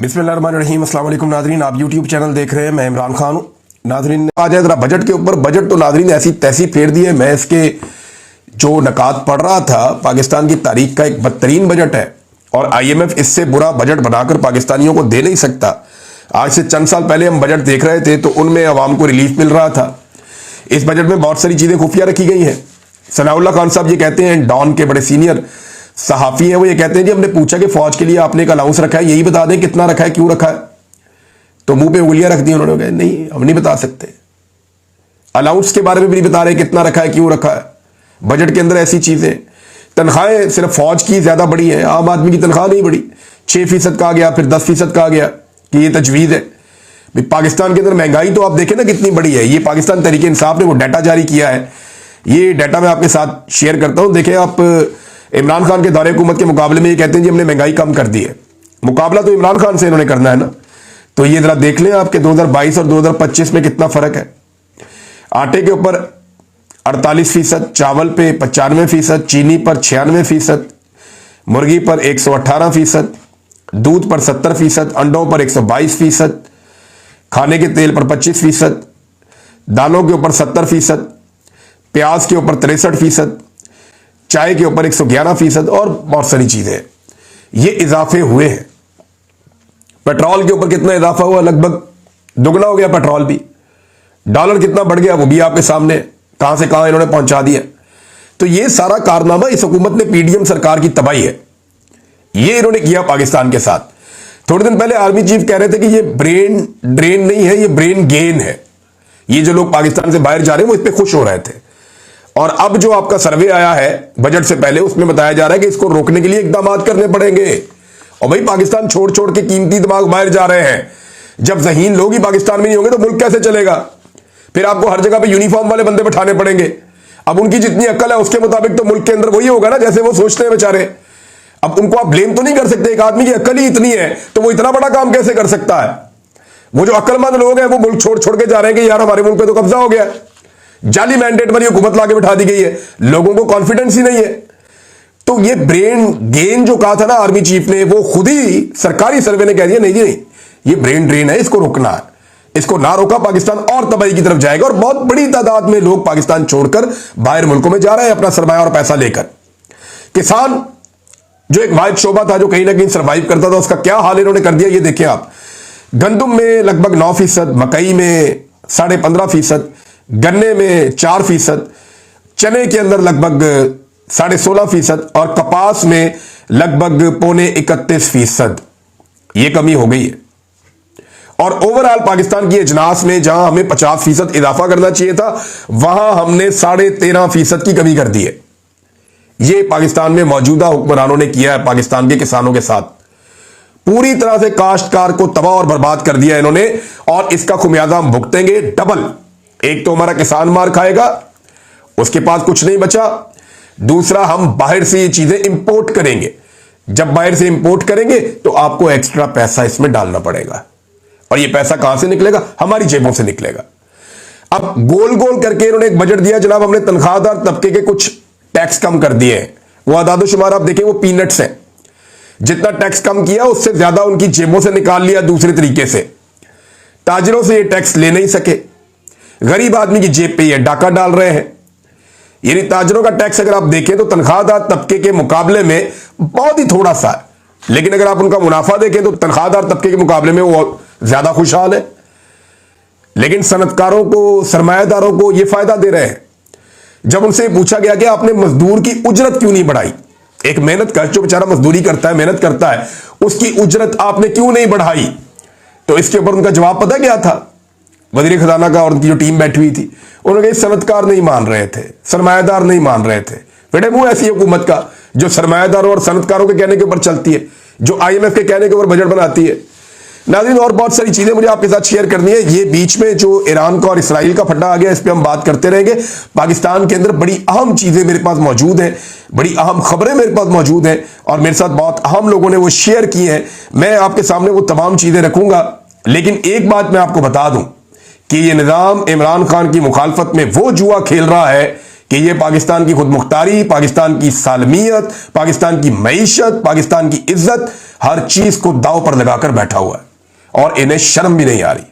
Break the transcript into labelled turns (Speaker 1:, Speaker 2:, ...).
Speaker 1: बिस्मिल्लाहिर्रहमानिर्रहीम। अस्सलाम वालेकुम नाज़रीन, आप यूट्यूब चैनल देख रहे हैं, मैं इमरान खान हूँ। नाज़रीन आ जाए ज़रा बजट के ऊपर। बजट तो नाज़रीन ऐसी तैसी फेर दी है। मैं इसके जो नकात पढ़ रहा था, पाकिस्तान की तारीख का एक बदतरीन बजट है और IMF इससे बुरा बजट बनाकर पाकिस्तानियों को दे नहीं सकता। आज से चंद साल पहले हम बजट देख रहे थे तो उनमें अवाम को रिलीफ मिल रहा था। इस बजट में बहुत सारी चीज़ें खुफिया रखी गई हैं। सनाउल्लाह खान साहब ये कहते हैं, डॉन के बड़े सीनियर सहाफ़ी हैं, वो ये कहते हैं जी हमने पूछा कि फौज के लिए आपने एक अलाउंस रखा है, यही बता दें कितना रखा है, क्यों रखा है। तो मुंह पे उंगलियां रख दी उन्होंने, कहा नहीं हम नहीं बता सकते। अलाउंस के बारे में भी नहीं बता रहे कितना रखा है, क्यों रखा है। बजट के अंदर ऐसी चीजें, तनख्वाहें सिर्फ फौज की ज्यादा बढ़ी है, आम आदमी की तनख्वाह नहीं बढ़ी। 6% कहा गया, फिर 10% कहा गया कि ये तजवीज़ है। पाकिस्तान के अंदर महंगाई तो आप देखें ना कितनी बड़ी है। ये पाकिस्तान तहरीक इंसाफ ने वो डाटा जारी किया है, ये डाटा मैं आपके साथ शेयर करता हूं। देखें आप, इमरान खान के दौरे हुकूमत के मुकाबले में ये कहते हैं जी हमने महंगाई कम कर दी है। मुकाबला तो इमरान खान से इन्होंने करना है ना। तो ये जरा देख लें आपके 2022 और 2025 में कितना फर्क है। आटे के ऊपर 48%, चावल पे 95%, चीनी पर 96%, मुर्गी पर 118%, दूध पर 70%, अंडों पर 122%, खाने के तेल पर 25%, दालों के ऊपर 70%, प्याज के ऊपर 63%, चाय के ऊपर 111% और बहुत सारी चीजें ये इजाफे हुए हैं। पेट्रोल के ऊपर कितना इजाफा हुआ, लगभग दुगना हो गया पेट्रोल भी। डॉलर कितना बढ़ गया वो भी आपके सामने, कहां से कहां इन्होंने पहुंचा दिया। तो ये सारा कारनामा इस हुकूमत ने, PDM सरकार की तबाही है, ये इन्होंने किया पाकिस्तान के साथ। थोड़े दिन पहले आर्मी चीफ कह रहे थे कि ये ब्रेन ड्रेन नहीं है, ये ब्रेन गेन है। ये जो लोग पाकिस्तान से बाहर जा रहे हैं वो इस पर खुश हो रहे थे। और अब जो आपका सर्वे आया है बजट से पहले, उसमें बताया जा रहा है कि इसको रोकने के लिए इकदाम करने पड़ेंगे। और भाई पाकिस्तान छोड़ छोड़ के कीमती दिमाग बाहर जा रहे हैं। जब ज़हीन लोग ही पाकिस्तान में नहीं होंगे तो मुल्क कैसे चलेगा। फिर आपको हर जगह पे यूनिफॉर्म वाले बंदे बैठाने पड़ेंगे। अब उनकी जितनी अक्ल है उसके मुताबिक तो मुल्क के अंदर वही होगा ना जैसे वो सोचते हैं बेचारे। अब उनको आप ब्लेम तो नहीं कर सकते, एक आदमी की अक्ल ही इतनी है तो वो इतना बड़ा काम कैसे कर सकता है। वो जो अक्लमंद लोग हैं वो मुल्क छोड़ छोड़ के जा रहे हैं कि यार हमारे मुल्क पे तो कब्जा हो गया। जाली मैंडेट वाली हुकूमत लाके बिठा दी गई है, लोगों को कॉन्फिडेंस ही नहीं है। तो ये ब्रेन गेन जो कहा था ना आर्मी चीफ ने, वो खुद ही सरकारी सर्वे ने कह दिया नहीं जी नहीं, ये ब्रेन ड्रेन है, इसको रोकना है। इसको ना रोका पाकिस्तान और तबाही की तरफ जाएगा। और बहुत बड़ी तादाद में लोग पाकिस्तान छोड़कर बाहर मुल्कों में जा रहे हैं अपना सरमाया और पैसा लेकर। किसान जो एक वाहिद शोबा था जो कहीं ना कहीं सर्वाइव करता था, उसका क्या हाल इन्होंने कर दिया ये देखें आप। गंदुम में लगभग 9%, मकई में 15.5%, गन्ने में 4%, चने के अंदर लगभग 16.5% और कपास में लगभग 31.25%। यह कमी हो गई है। और ओवरऑल पाकिस्तान की अजनास में जहां हमें 50% इजाफा करना चाहिए था, वहां हमने 13.5% की कमी कर दी है। यह पाकिस्तान में मौजूदा हुक्मरानों ने किया है पाकिस्तान के किसानों के साथ। पूरी तरह से काश्तकार को तबाह और बर्बाद कर दिया इन्होंने और इसका खुमियाजा हम भुगतेंगे डबल। एक तो हमारा किसान मार खाएगा, उसके पास कुछ नहीं बचा। दूसरा, हम बाहर से ये चीजें इंपोर्ट करेंगे। जब बाहर से इंपोर्ट करेंगे तो आपको एक्स्ट्रा पैसा इसमें डालना पड़ेगा और ये पैसा कहां से निकलेगा, हमारी जेबों से निकलेगा। अब गोल गोल करके इन्होंने एक बजट दिया, जनाब हमने तनख्वाहदार तबके के कुछ टैक्स कम कर दिए हैं। वो आदादोशुमार आप देखें वो पीनट्स हैं। जितना टैक्स कम किया उससे ज्यादा उनकी जेबों से निकाल लिया दूसरे तरीके से। ताजिरों से ये टैक्स ले नहीं सके, गरीब आदमी की जेब पे ये डाका डाल रहे हैं। यानी ताजिरों का टैक्स अगर आप देखें तो तनख्वाहदार तबके के मुकाबले में बहुत ही थोड़ा सा है, लेकिन अगर आप उनका मुनाफा देखें तो तनख्वाहदार तबके के मुकाबले में वो ज्यादा खुशहाल है। लेकिन सनतकारों को, सरमायादारों को ये फायदा दे रहे हैं। जब उनसे पूछा गया कि आपने मजदूर की उजरत क्यों नहीं बढ़ाई, एक मेहनत कर जो बेचारा मजदूरी करता है, मेहनत करता है, उसकी उजरत आपने क्यों नहीं बढ़ाई, तो इसके ऊपर उनका जवाब पता क्या था। वजीर खजाना का और उनकी जो टीम बैठी हुई थी, उन्होंने सनतकार नहीं मान रहे थे, सरमायादार नहीं मान रहे थे। बेटे मुंह ऐसी हुकूमत का जो सरमायादारों और सनतकारों के कहने के ऊपर चलती है, जो IMF के कहने के ऊपर बजट बनाती है। नाज़रीन और बहुत सारी चीजें मुझे आपके साथ शेयर करनी है। ये बीच में जो ईरान का और इसराइल का फड्डा आ गया, इस पर हम बात करते रहेंगे। पाकिस्तान के अंदर बड़ी अहम चीजें मेरे पास मौजूद हैं, बड़ी अहम खबरें मेरे पास मौजूद हैं और मेरे साथ बहुत अहम लोगों ने वो शेयर की हैं। मैं आपके सामने वो तमाम चीजें रखूंगा। लेकिन एक बात मैं आपको बता दूं कि ये निजाम इमरान खान की मुखालफत में वो जुआ खेल रहा है कि ये पाकिस्तान की खुदमुख्तारी, पाकिस्तान की सालमियत, पाकिस्तान की मईशत, पाकिस्तान की इज्जत, हर चीज को दांव पर लगाकर बैठा हुआ है और इन्हें शर्म भी नहीं आ रही।